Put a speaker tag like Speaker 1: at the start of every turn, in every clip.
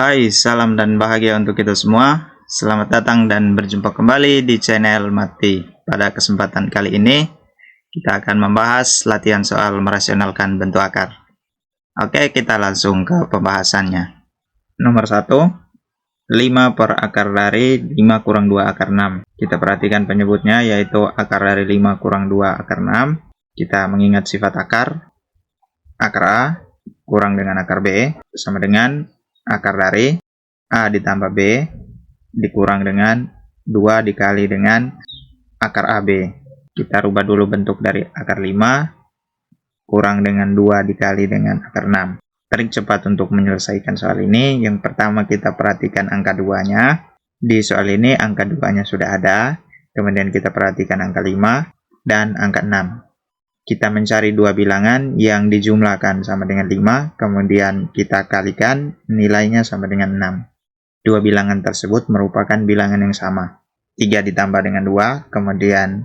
Speaker 1: Hai, salam dan bahagia untuk kita semua. Selamat datang dan berjumpa kembali di channel Mati. Pada kesempatan kali ini, kita akan membahas latihan soal merasionalkan bentuk akar. Oke, kita langsung ke pembahasannya. Nomor 1, 5 per akar dari 5 kurang 2 akar 6. Kita perhatikan penyebutnya, yaitu akar dari 5 kurang 2 akar 6. Kita mengingat sifat akar A kurang dengan akar B sama dengan akar dari A ditambah B dikurang dengan 2 dikali dengan akar AB. Kita rubah dulu bentuk dari akar 5 kurang dengan 2 dikali dengan akar 6. Trik cepat untuk menyelesaikan soal ini. Yang pertama kita perhatikan angka 2-nya. Di soal ini angka 2-nya sudah ada. Kemudian kita perhatikan angka 5 dan angka 6. Kita mencari dua bilangan yang dijumlahkan sama dengan 5, kemudian kita kalikan nilainya sama dengan 6. Dua bilangan tersebut merupakan bilangan yang sama. 3 ditambah dengan 2, kemudian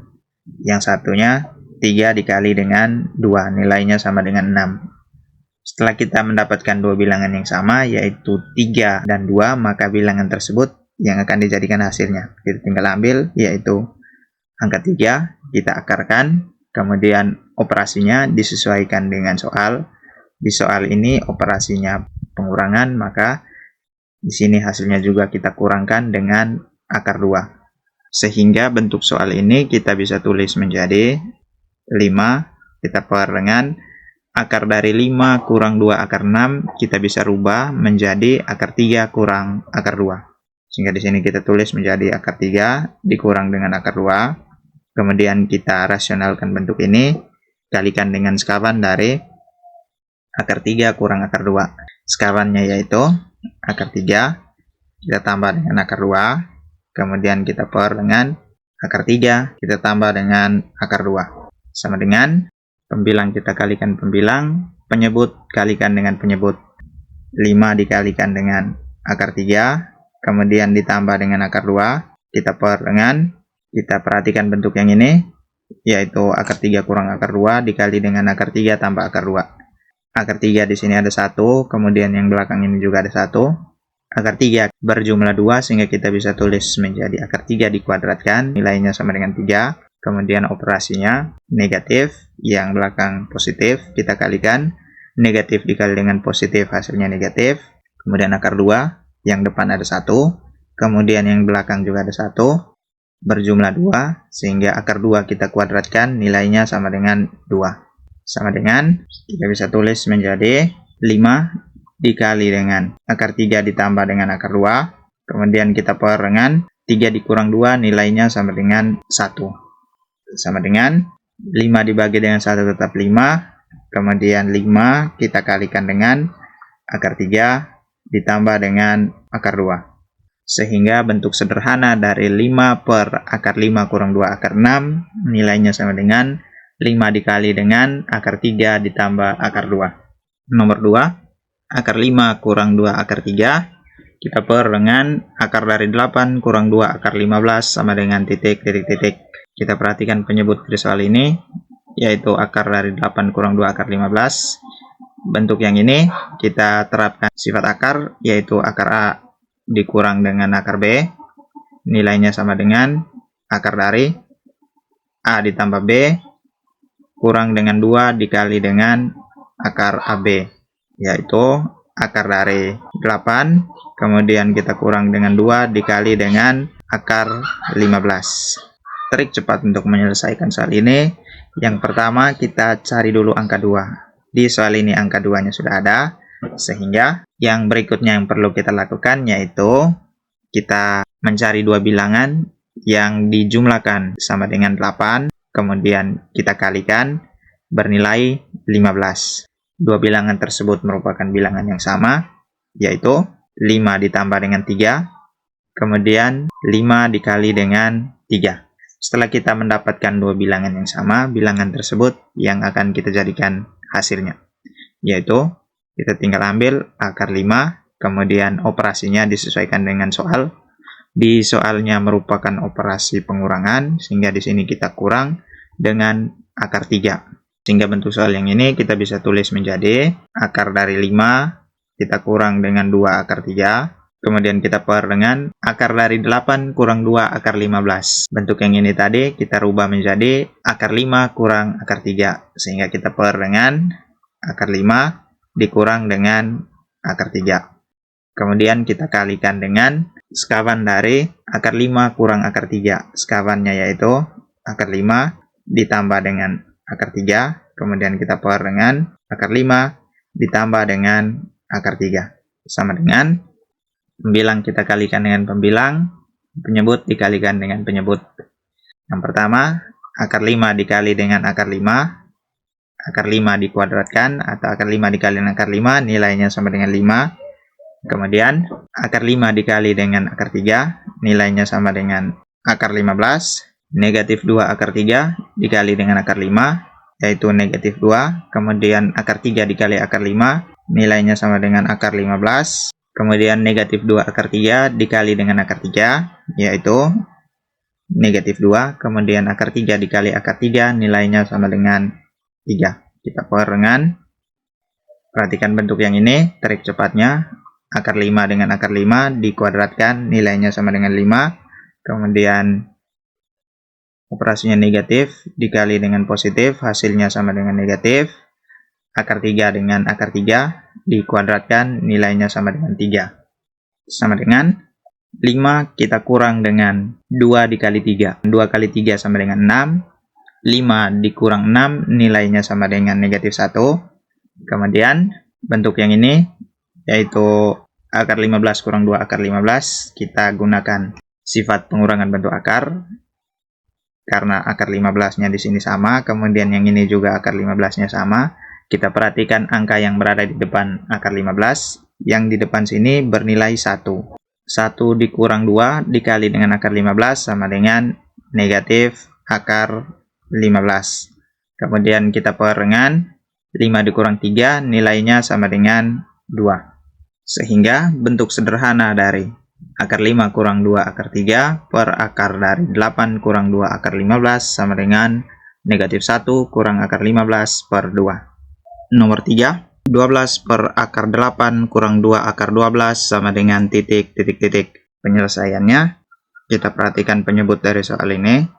Speaker 1: yang satunya 3 dikali dengan 2, nilainya sama dengan 6. Setelah kita mendapatkan dua bilangan yang sama, yaitu 3 dan 2, maka bilangan tersebut yang akan dijadikan hasilnya. Kita tinggal ambil, yaitu angka 3, kita akarkan, kemudian operasinya disesuaikan dengan soal. Di soal ini operasinya pengurangan, maka di sini hasilnya juga kita kurangkan dengan akar 2. Sehingga bentuk soal ini kita bisa tulis menjadi 5, kita per dengan akar dari 5 kurang 2 akar 6, kita bisa rubah menjadi akar 3 kurang akar 2. Sehingga di sini kita tulis menjadi akar 3 dikurang dengan akar 2. Kemudian kita rasionalkan bentuk ini, kalikan dengan sekawan dari akar 3 kurang akar 2. Sekawannya yaitu akar 3, kita tambah dengan akar 2, kemudian kita per dengan akar 3, kita tambah dengan akar 2. Sama dengan pembilang kita kalikan pembilang, penyebut kalikan dengan penyebut. 5 dikalikan dengan akar 3, kemudian ditambah dengan akar 2, kita per dengan, kita perhatikan bentuk yang ini, yaitu akar 3 kurang akar 2 dikali dengan akar 3 tambah akar 2. Akar 3 di sini ada 1, kemudian yang belakang ini juga ada 1. Akar 3 berjumlah 2, sehingga kita bisa tulis menjadi akar 3 dikuadratkan, nilainya sama dengan 3. Kemudian operasinya negatif, yang belakang positif, kita kalikan. Negatif dikali dengan positif, hasilnya negatif. Kemudian akar 2, yang depan ada 1, kemudian yang belakang juga ada 1. Berjumlah 2, sehingga akar 2 kita kuadratkan, nilainya sama dengan 2. Sama dengan, kita bisa tulis menjadi 5 dikali dengan akar 3 ditambah dengan akar 2, kemudian kita per dengan 3 dikurang 2, nilainya sama dengan 1. Sama dengan 5 dibagi dengan 1 tetap 5, kemudian 5 kita kalikan dengan akar 3 ditambah dengan akar 2. Sehingga bentuk sederhana dari 5 per akar 5 kurang 2 akar 6, nilainya sama dengan 5 dikali dengan akar 3 ditambah akar 2. Nomor 2, akar 5 kurang 2 akar 3, kita per dengan akar dari 8 kurang 2 akar 15 sama dengan titik. Kita perhatikan penyebut dari soal ini, yaitu akar dari 8 kurang 2 akar 15. Bentuk yang ini kita terapkan sifat akar, yaitu akar A dikurang dengan akar B, nilainya sama dengan akar dari A ditambah B kurang dengan 2 dikali dengan akar AB, yaitu akar dari 8, kemudian kita kurang dengan 2 dikali dengan akar 15. Trik cepat untuk menyelesaikan soal ini, yang pertama kita cari dulu angka 2. Di soal ini angka 2-nya sudah ada, sehingga yang berikutnya yang perlu kita lakukan yaitu kita mencari dua bilangan yang dijumlahkan sama dengan 8, kemudian kita kalikan bernilai 15. Dua bilangan tersebut merupakan bilangan yang sama, yaitu 5 ditambah dengan 3, kemudian 5 dikali dengan 3. Setelah kita mendapatkan dua bilangan yang sama, bilangan tersebut yang akan kita jadikan hasilnya, yaitu kita tinggal ambil akar 5, kemudian operasinya disesuaikan dengan soal. Di soalnya merupakan operasi pengurangan, sehingga di sini kita kurang dengan akar 3. Sehingga bentuk soal yang ini kita bisa tulis menjadi akar dari 5 kita kurang dengan 2 akar 3. Kemudian kita per dengan akar dari 8 kurang 2 akar 15. Bentuk yang ini tadi kita rubah menjadi akar 5 kurang akar 3. Sehingga kita per dengan akar 5 dikurang dengan akar 3. Kemudian kita kalikan dengan sekawan dari akar 5 kurang akar 3. Sekawannya yaitu akar 5 ditambah dengan akar 3. Kemudian kita per dengan akar 5 ditambah dengan akar 3. Sama dengan pembilang kita kalikan dengan pembilang, penyebut dikalikan dengan penyebut. Yang pertama, akar 5 dikali dengan akar 5, akar 5 dikuadratkan, atau akar 5 dikali dengan akar 5, nilainya sama dengan 5. Kemudian, akar 5 dikali dengan akar 3, nilainya sama dengan akar 15. Negatif 2 akar 3 dikali dengan akar 5, yaitu negatif 2. Kemudian, akar 3 dikali akar 5, nilainya sama dengan akar 15. Kemudian negatif 2 akar 3 dikali dengan akar 3, yaitu negatif 2. Kemudian akar 3 dikali akar 3, nilainya sama dengan 3. Kita per dengan, perhatikan bentuk yang ini, trik cepatnya, akar 5 dengan akar 5 dikuadratkan, nilainya sama dengan 5. Kemudian operasinya negatif, dikali dengan positif, hasilnya sama dengan negatif. Akar 3 dengan akar 3 dikuadratkan, nilainya sama dengan 3. Sama dengan 5 kita kurang dengan 2 dikali 3. 2 kali 3 sama dengan 6. 5 dikurang 6, nilainya sama dengan negatif 1. Kemudian bentuk yang ini, yaitu akar 15 kurang 2 akar 15, kita gunakan sifat pengurangan bentuk akar. Karena akar 15-nya di sini sama, kemudian yang ini juga akar 15-nya sama. Kita perhatikan angka yang berada di depan akar 15. Yang di depan sini bernilai 1. 1 dikurang 2 dikali dengan akar 15 sama dengan negatif akar 15. Kemudian kita per dengan 5 dikurang 3, nilainya sama dengan 2. Sehingga bentuk sederhana dari akar 5 kurang 2 akar 3 per akar dari 8 kurang 2 akar 15 sama dengan negatif 1 kurang akar 15 per 2. Nomor 3, 12 per akar 8 kurang 2 akar 12 sama dengan titik. Penyelesaiannya, kita perhatikan penyebut dari soal ini.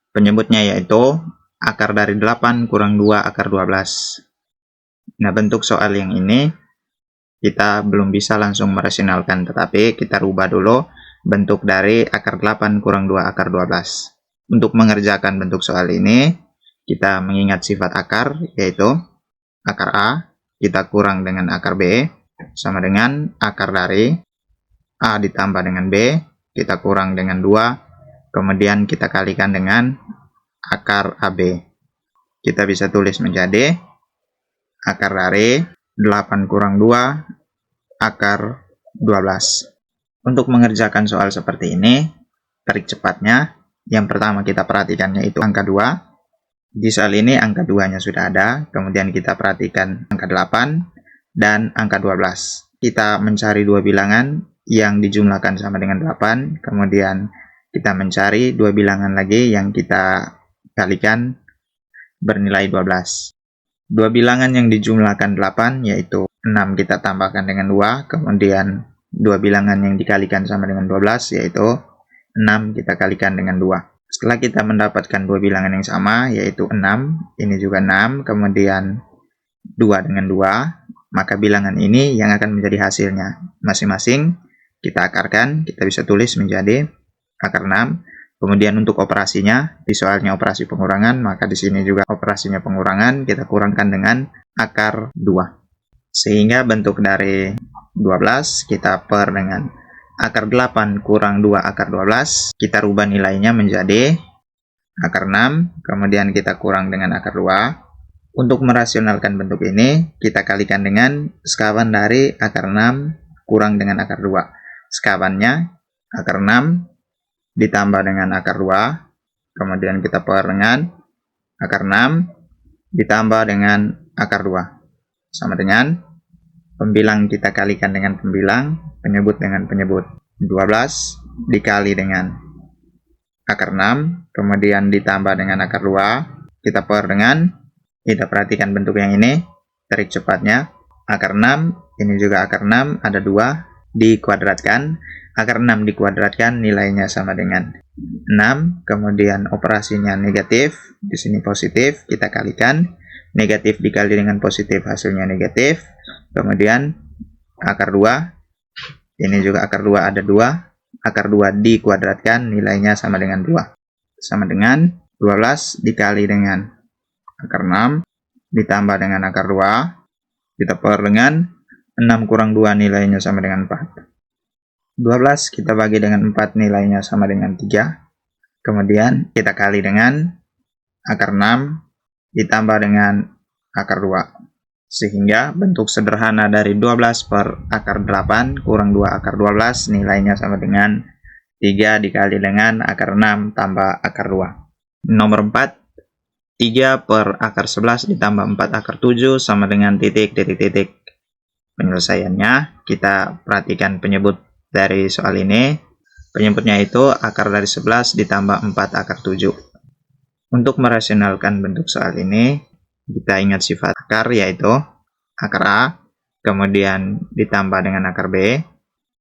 Speaker 1: Penyebutnya yaitu akar dari 8 kurang 2 akar 12. Nah, bentuk soal yang ini kita belum bisa langsung merasionalkan, tetapi kita rubah dulu bentuk dari akar 8 kurang 2 akar 12. Untuk mengerjakan bentuk soal ini, kita mengingat sifat akar, yaitu akar A kita kurang dengan akar B sama dengan akar dari A ditambah dengan B, kita kurang dengan 2, kemudian kita kalikan dengan akar AB. Kita bisa tulis menjadi akar dari 8 kurang 2 akar 12. Untuk mengerjakan soal seperti ini, trik cepatnya, yang pertama kita perhatikannya itu angka 2. Di soal ini angka 2-nya sudah ada, kemudian kita perhatikan angka 8 dan angka 12. Kita mencari dua bilangan yang dijumlahkan sama dengan 8, kemudian kita mencari dua bilangan lagi yang kita kalikan bernilai 12. Dua bilangan yang dijumlahkan 8 yaitu 6 kita tambahkan dengan 2, kemudian dua bilangan yang dikalikan sama dengan 12 yaitu 6 kita kalikan dengan 2. Setelah kita mendapatkan dua bilangan yang sama, yaitu 6, ini juga 6, kemudian 2 dengan 2, maka bilangan ini yang akan menjadi hasilnya. Masing-masing kita akarkan, kita bisa tulis menjadi akar 6. Kemudian untuk operasinya, di soalnya operasi pengurangan, maka di sini juga operasinya pengurangan, kita kurangkan dengan akar 2. Sehingga bentuk dari 12 kita per dengan akar 8 kurang 2 akar 12, kita rubah nilainya menjadi akar 6, kemudian kita kurang dengan akar 2. Untuk merasionalkan bentuk ini, kita kalikan dengan sekawan dari akar 6 kurang dengan akar 2. Sekawannya akar 6 ditambah dengan akar 2, kemudian kita per dengan akar 6 ditambah dengan akar 2. Sama dengan pembilang kita kalikan dengan pembilang, penyebut dengan penyebut. 12 dikali dengan akar 6, kemudian ditambah dengan akar 2, kita per dengan, kita perhatikan bentuk yang ini, trik cepatnya, akar 6 ini juga akar 6, ada 2, dikuadratkan. Akar 6 dikuadratkan nilainya sama dengan 6, kemudian operasinya negatif, di sini positif, kita kalikan. Negatif dikali dengan positif hasilnya negatif. Kemudian akar 2, ini juga akar 2 ada 2, akar 2 dikuadratkan nilainya sama dengan 2. Sama dengan 12 dikali dengan akar 6 ditambah dengan akar 2, kita per dengan 6 kurang 2 nilainya sama dengan 4. 12 kita bagi dengan 4 nilainya sama dengan 3. Kemudian kita kali dengan akar 6 ditambah dengan akar 2. Sehingga bentuk sederhana dari 12 per akar 8 kurang 2 akar 12 nilainya sama dengan 3 dikali dengan akar 6 tambah akar 2. Nomor 4, 3 per akar 11 ditambah 4 akar 7 sama dengan titik. Penyelesaiannya kita perhatikan penyebut dari soal ini. Penyebutnya itu akar dari 11 ditambah 4 akar 7. Untuk merasionalkan bentuk soal ini, kita ingat sifat akar yaitu akar A, kemudian ditambah dengan akar B,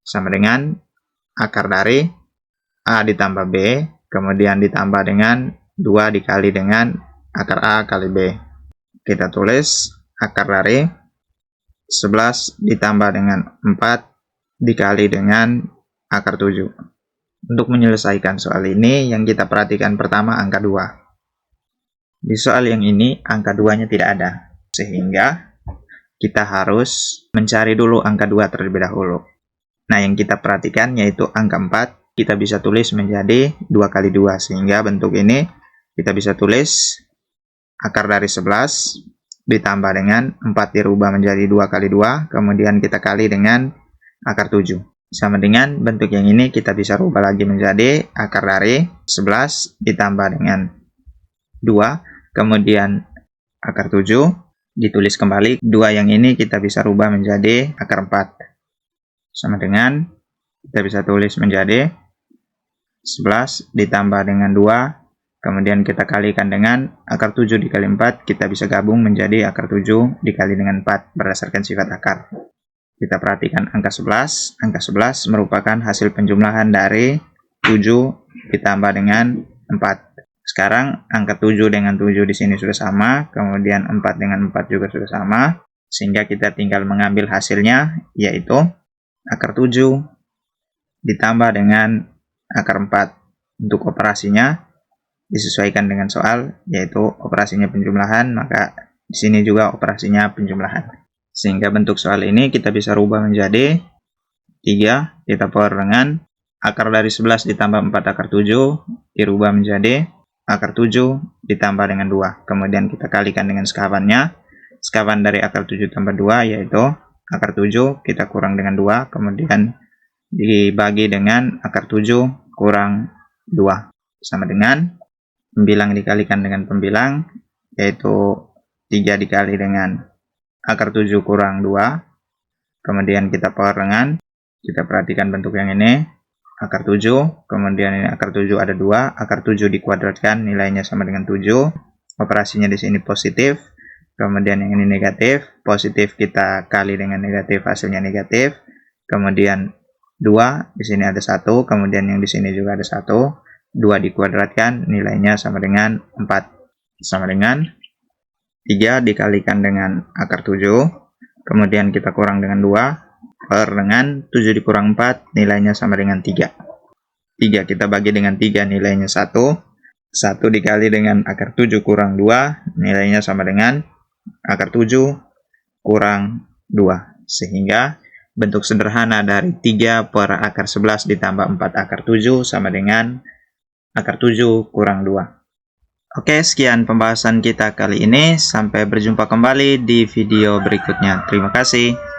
Speaker 1: sama dengan akar dari A ditambah B, kemudian ditambah dengan 2 dikali dengan akar A kali B. Kita tulis akar dari 11 ditambah dengan 4 dikali dengan akar 7. Untuk menyelesaikan soal ini, yang kita perhatikan pertama angka 2. Di soal yang ini, angka 2-nya tidak ada. Sehingga kita harus mencari dulu angka 2 terlebih dahulu. Nah, yang kita perhatikan yaitu angka 4, kita bisa tulis menjadi 2 kali 2. Sehingga bentuk ini kita bisa tulis akar dari 11 ditambah dengan 4 dirubah menjadi 2 kali 2, kemudian kita kali dengan akar 7. Sama dengan bentuk yang ini kita bisa rubah lagi menjadi akar dari 11 ditambah dengan 2, kemudian akar 7, ditulis kembali. 2 yang ini kita bisa rubah menjadi akar 4. Sama dengan kita bisa tulis menjadi 11 ditambah dengan 2, kemudian kita kalikan dengan akar 7 dikali 4, kita bisa gabung menjadi akar 7 dikali dengan 4 berdasarkan sifat akar. Kita perhatikan angka 11. Angka 11 merupakan hasil penjumlahan dari 7 ditambah dengan 4. Sekarang angka 7 dengan 7 di sini sudah sama, kemudian 4 dengan 4 juga sudah sama, sehingga kita tinggal mengambil hasilnya, yaitu akar 7 ditambah dengan akar 4. Untuk operasinya disesuaikan dengan soal, yaitu operasinya penjumlahan, maka di sini juga operasinya penjumlahan. Sehingga bentuk soal ini kita bisa rubah menjadi 3 kita per dengan akar dari 11 ditambah 4 akar 7 dirubah menjadi akar 7 ditambah dengan 2. Kemudian kita kalikan dengan sekawannya. Sekawan dari akar 7 tambah 2 yaitu akar 7 kita kurang dengan 2. Kemudian dibagi dengan akar 7 kurang 2. Sama dengan pembilang dikalikan dengan pembilang, yaitu 3 dikali dengan akar 7 kurang 2. Kemudian kita per dengan, kita perhatikan bentuk yang ini. Akar 7, kemudian ini akar 7 ada 2, akar 7 dikuadratkan nilainya sama dengan 7. Operasinya di sini positif, kemudian yang ini negatif. Positif kita kali dengan negatif, hasilnya negatif. Kemudian 2, di sini ada 1, kemudian yang di sini juga ada 1. 2 dikuadratkan nilainya sama dengan 4. Sama dengan 3 dikalikan dengan akar 7, kemudian kita kurang dengan 2. Per dengan 7 dikurang 4 nilainya sama dengan 3. 3 kita bagi dengan 3 nilainya 1. 1 dikali dengan akar 7 kurang 2 nilainya sama dengan akar 7 kurang 2. Sehingga bentuk sederhana dari 3 per akar 11 ditambah 4 akar 7 sama dengan akar 7 kurang 2. Oke, sekian pembahasan kita kali ini. Sampai berjumpa kembali di video berikutnya. Terima kasih.